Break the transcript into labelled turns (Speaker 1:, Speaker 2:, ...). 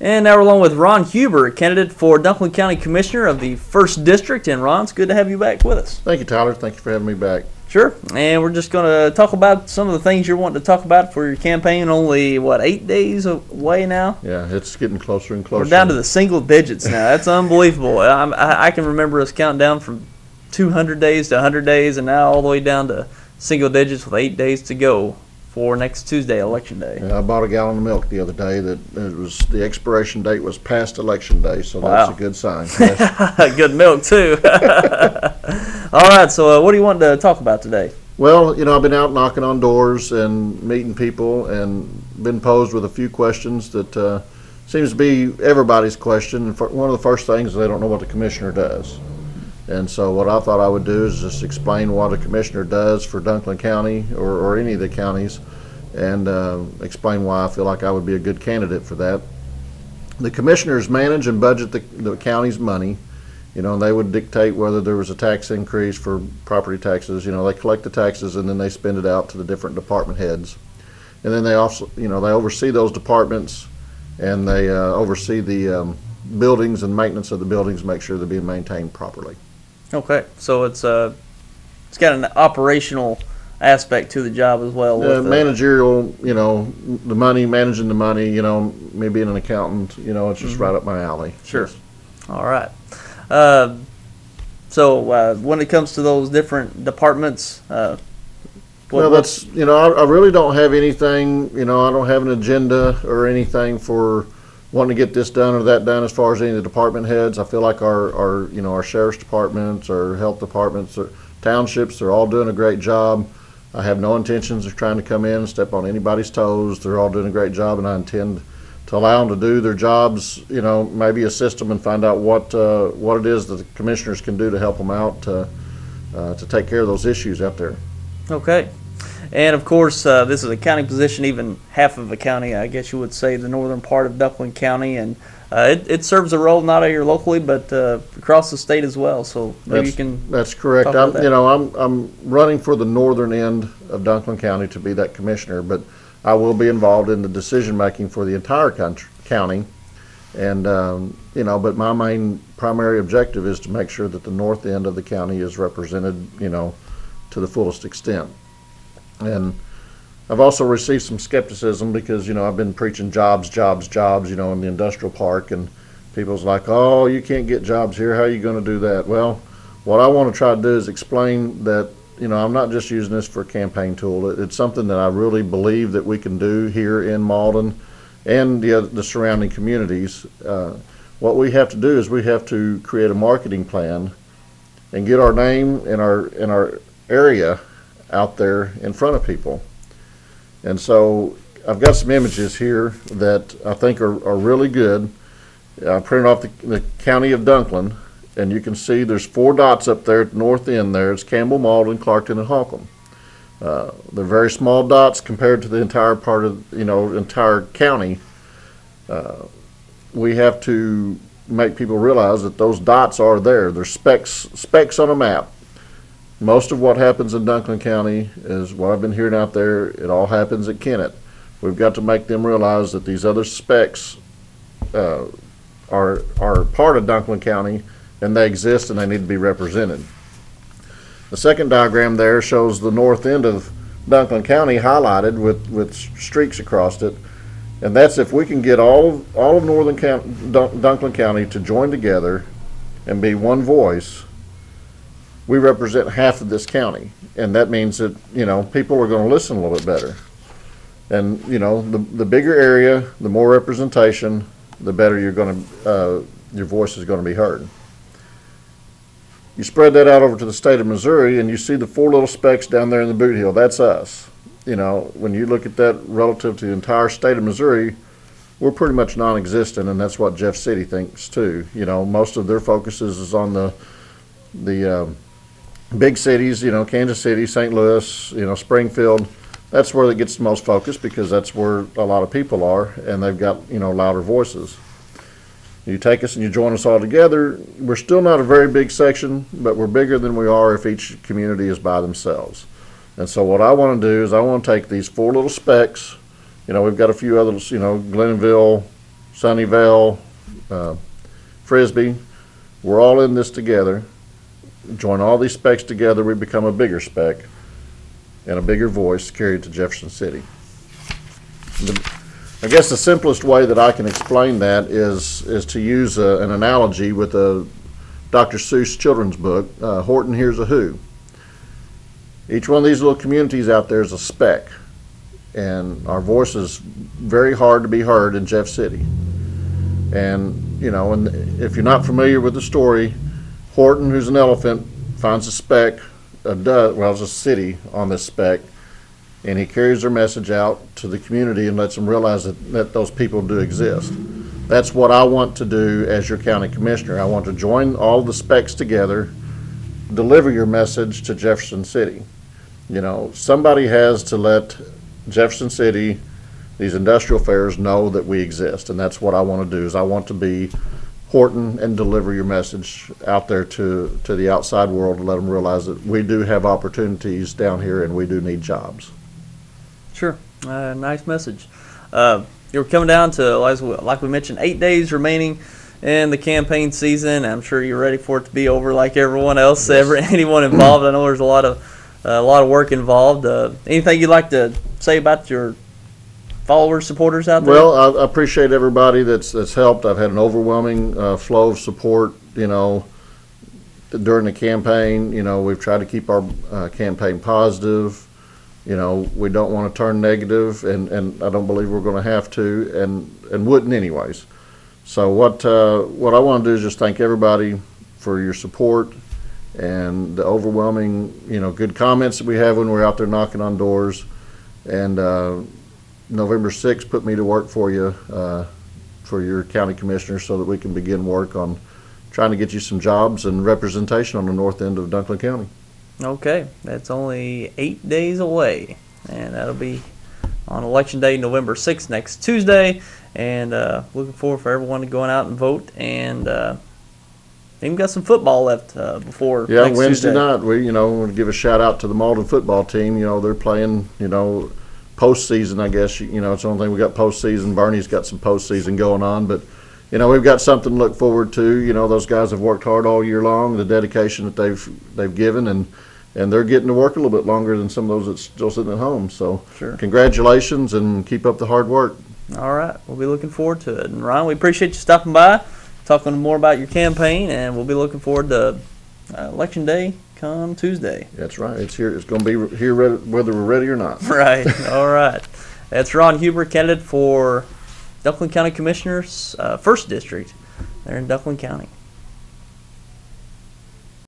Speaker 1: And now we're along with Ron Huber, candidate for Dunklin County Commissioner of the 1st District. And Ron, it's good to have you back with us.
Speaker 2: Thank you, Tyler. Thank you for having me back.
Speaker 1: Sure. And we're just going to talk about some of the things you're wanting to talk about for your campaign. Only, 8 days away now?
Speaker 2: Yeah, it's getting closer and closer.
Speaker 1: We're down to the single digits now. That's unbelievable. I can remember us counting down from 200 days to 100 days, and now all the way down to single digits with 8 days to go for next Tuesday, Election Day.
Speaker 2: Yeah, I bought a gallon of milk the other day that the expiration date was past Election Day, so
Speaker 1: wow.
Speaker 2: That's a good sign.
Speaker 1: Good milk, too. All right, so what do you want to talk about today?
Speaker 2: Well, I've been out knocking on doors and meeting people and been posed with a few questions that seems to be everybody's question. And one of the first things is they don't know what the commissioner does. And so what I thought I would do is just explain what a commissioner does for Dunklin County or any of the counties, and explain why I feel like I would be a good candidate for that. The commissioners manage and budget the county's money. They would dictate whether there was a tax increase for property taxes. They collect the taxes and then they spend it out to the different department heads. And then they also, they oversee those departments, and they oversee the buildings and maintenance of the buildings, make sure they're being maintained properly.
Speaker 1: Okay, so it's got an operational aspect to the job as well.
Speaker 2: Managerial, the money, managing the money, me being an accountant, it's just right up my alley.
Speaker 1: Sure. Yes. All right. So when it comes to those different departments, I
Speaker 2: really don't have anything, I don't have an agenda or anything for wanting to get this done or that done as far as any of the department heads. I feel like our sheriff's departments, our health departments, our townships, they're all doing a great job. I have no intentions of trying to come in and step on anybody's toes. They're all doing a great job, and I intend to allow them to do their jobs, maybe assist them and find out what it is that the commissioners can do to help them out to take care of those issues out there.
Speaker 1: Okay. And of course, this is a county position, even half of a county, I guess you would say, the northern part of Dunklin County, and it serves a role not here locally, but across the state as well. So maybe you can.
Speaker 2: That's correct. I'm running for the northern end of Dunklin County to be that commissioner, but I will be involved in the decision making for the entire county, and but my main primary objective is to make sure that the north end of the county is represented, to the fullest extent. And I've also received some skepticism because, I've been preaching jobs, in the industrial park, and people's like, oh, you can't get jobs here. How are you going to do that? Well, what I want to try to do is explain that, I'm not just using this for a campaign tool. It's something that I really believe that we can do here in Malden and the surrounding communities. What we have to do is we have to create a marketing plan and get our name in our area out there in front of people. And so I've got some images here that I think are really good. I printed off the county of Dunklin, and you can see there's 4 dots up there at the north end there. It's Campbell, Malden, Clarkton, and Holcomb. They're very small dots compared to the entire part of, entire county. We have to make people realize that those dots are there. They're specks on a map. Most of what happens in Dunklin County is what I've been hearing out there. It all happens at Kennett. We've got to make them realize that these other specks are part of Dunklin County, and they exist and they need to be represented. The second diagram there shows the north end of Dunklin County highlighted with streaks across it, and that's if we can get all of northern Dunklin County to join together and be one voice. We represent half of this county, and that means that people are going to listen a little bit better. And the bigger area, the more representation, the better your voice is going to be heard. You spread that out over to the state of Missouri, and you see the 4 little specks down there in the boot heel. That's us. When you look at that relative to the entire state of Missouri, we're pretty much non-existent, and that's what Jeff City thinks too. Most of their focus is on the big cities, Kansas City, St. Louis, Springfield. That's where it gets the most focus because that's where a lot of people are, and they've got, louder voices. You take us and you join us all together. We're still not a very big section, but we're bigger than we are if each community is by themselves. And so what I want to do is I want to take these 4 little specks. We've got a few others, Glenville, Sunnyvale, Frisbee. We're all in this together. Join all these specs together, we become a bigger spec and a bigger voice carried to Jefferson City. I guess the simplest way that I can explain that is to use an analogy with a Dr. Seuss children's book, Horton Hears a Who. Each one of these little communities out there is a speck, and our voice is very hard to be heard in Jeff City. And, you know, and if you're not familiar with the story, Horton, who's an elephant, finds a speck, it's a city on this speck, and he carries their message out to the community and lets them realize that those people do exist. That's what I want to do as your county commissioner. I want to join all the specs together, deliver your message to Jefferson City. You know, somebody has to let Jefferson City, these industrial fairs, know that we exist, and that's what I want to do. Is I want to be Horton and deliver your message out there to the outside world and let them realize that we do have opportunities down here and we do need jobs.
Speaker 1: Sure, nice message. You're coming down to, like we mentioned, 8 days remaining in the campaign season. I'm sure you're ready for it to be over, like everyone else.
Speaker 2: Yes.
Speaker 1: Anyone involved. I know there's a lot of work involved. Anything you'd like to say about your followers, supporters out there?
Speaker 2: Well, I appreciate everybody that's helped. I've had an overwhelming flow of support, you know, during the campaign. You know, we've tried to keep our campaign positive. You know, we don't want to turn negative, and I don't believe we're going to have to, and wouldn't anyways. So what I want to do is just thank everybody for your support and the overwhelming, you know, good comments that we have when we're out there knocking on doors. And November 6th, put me to work for you, for your county commissioner, so that we can begin work on trying to get you some jobs and representation on the north end of Dunklin County.
Speaker 1: Okay, that's only 8 days away, and that'll be on Election Day, November 6th, next Tuesday. And looking forward for everyone to going out and vote. And even got some football left before next
Speaker 2: Wednesday
Speaker 1: Tuesday.
Speaker 2: night. We want to give a shout out to the Malden football team. You know, they're playing, you know, postseason, I guess. You know, it's the only thing we got postseason. Bernie's got some postseason going on, but you know, we've got something to look forward to. You know, those guys have worked hard all year long. The dedication that they've given, and they're getting to work a little bit longer than some of those that's still sitting at home. So,
Speaker 1: sure.
Speaker 2: Congratulations, and keep up the hard work.
Speaker 1: All right, we'll be looking forward to it. And Ron, we appreciate you stopping by, talking more about your campaign, and we'll be looking forward to Election Day come Tuesday.
Speaker 2: That's right. It's here. It's going to be here whether we're ready or not.
Speaker 1: Right. All right. That's Ron Huber, candidate for Dunklin County Commissioner's 1st District there in Dunklin County.